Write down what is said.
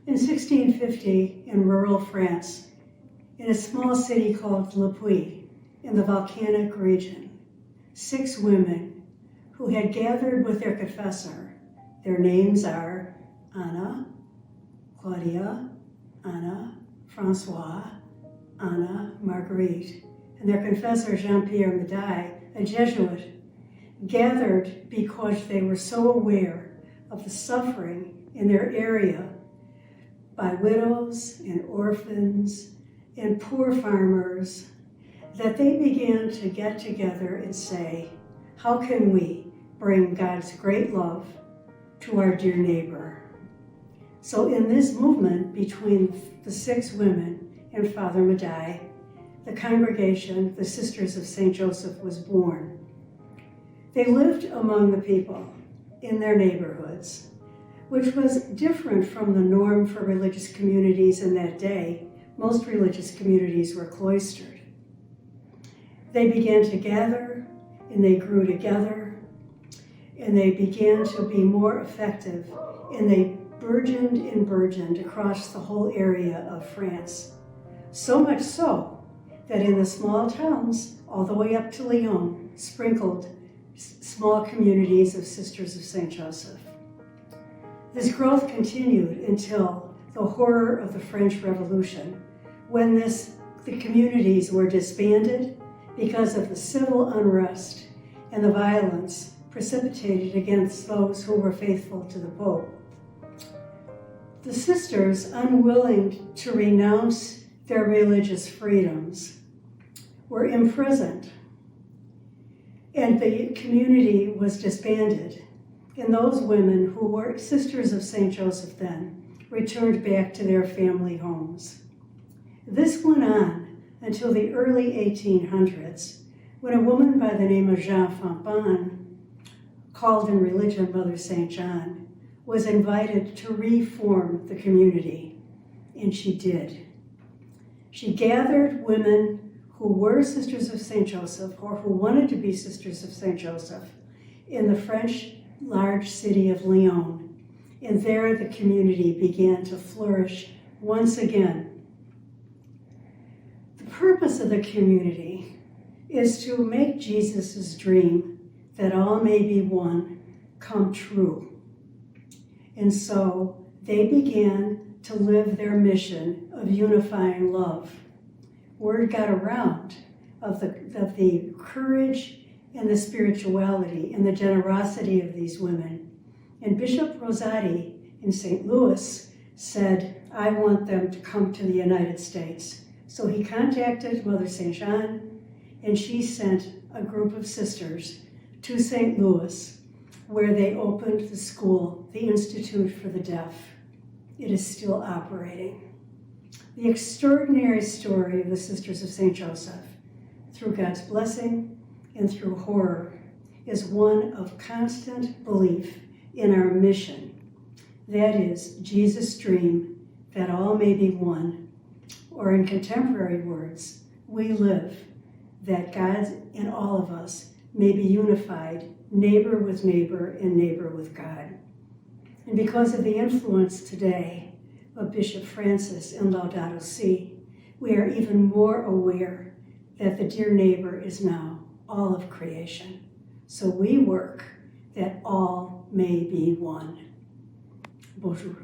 In 1650, in rural France, in a small city called Le Puy, in the volcanic region, 6 women who had gathered with their confessor, their names are Anna, Claudia, Anna, Francois, Anna, Marguerite, and their confessor Jean-Pierre Médaille, a Jesuit, gathered because they were so aware of the suffering in their area by widows and orphans and poor farmers, that they began to get together and say, how can we bring God's great love to our dear neighbor? So in this movement between the 6 women and Father Médaille, the congregation, the Sisters of St. Joseph, was born. They lived among the people in their neighborhoods, which was different from the norm for religious communities in that day. Most religious communities were cloistered. They began to gather, and they grew together, and they began to be more effective, and they burgeoned across the whole area of France. So much so that in the small towns, all the way up to Lyon, sprinkled small communities of Sisters of St. Joseph. This growth continued until the horror of the French Revolution, when the communities were disbanded because of the civil unrest and the violence precipitated against those who were faithful to the Pope. The sisters, unwilling to renounce their religious freedoms, were imprisoned, and the community was disbanded. And those women who were Sisters of St. Joseph then returned back to their family homes. This went on until the early 1800s, when a woman by the name of Jean Fampin, called in religion Mother St. John, was invited to reform the community, and she did. She gathered women who were Sisters of St. Joseph, or who wanted to be Sisters of St. Joseph, in the French large city of Lyon, and there the community began to flourish once again. The purpose of the community is to make Jesus' dream that all may be one come true. And so they began to live their mission of unifying love. Word got around of the courage and the spirituality and the generosity of these women. And Bishop Rosati in St. Louis said, I want them to come to the United States. So he contacted Mother St. John, and she sent a group of sisters to St. Louis, where they opened the school, the Institute for the Deaf. It is still operating. The extraordinary story of the Sisters of St. Joseph, through God's blessing and through horror, is one of constant belief in our mission. That is Jesus' dream that all may be one, or in contemporary words, we live that God in all of us may be unified, neighbor with neighbor and neighbor with God. And because of the influence today of Bishop Francis in Laudato Si, we are even more aware that the dear neighbor is now all of creation. So we work that all may be one. Bonjour.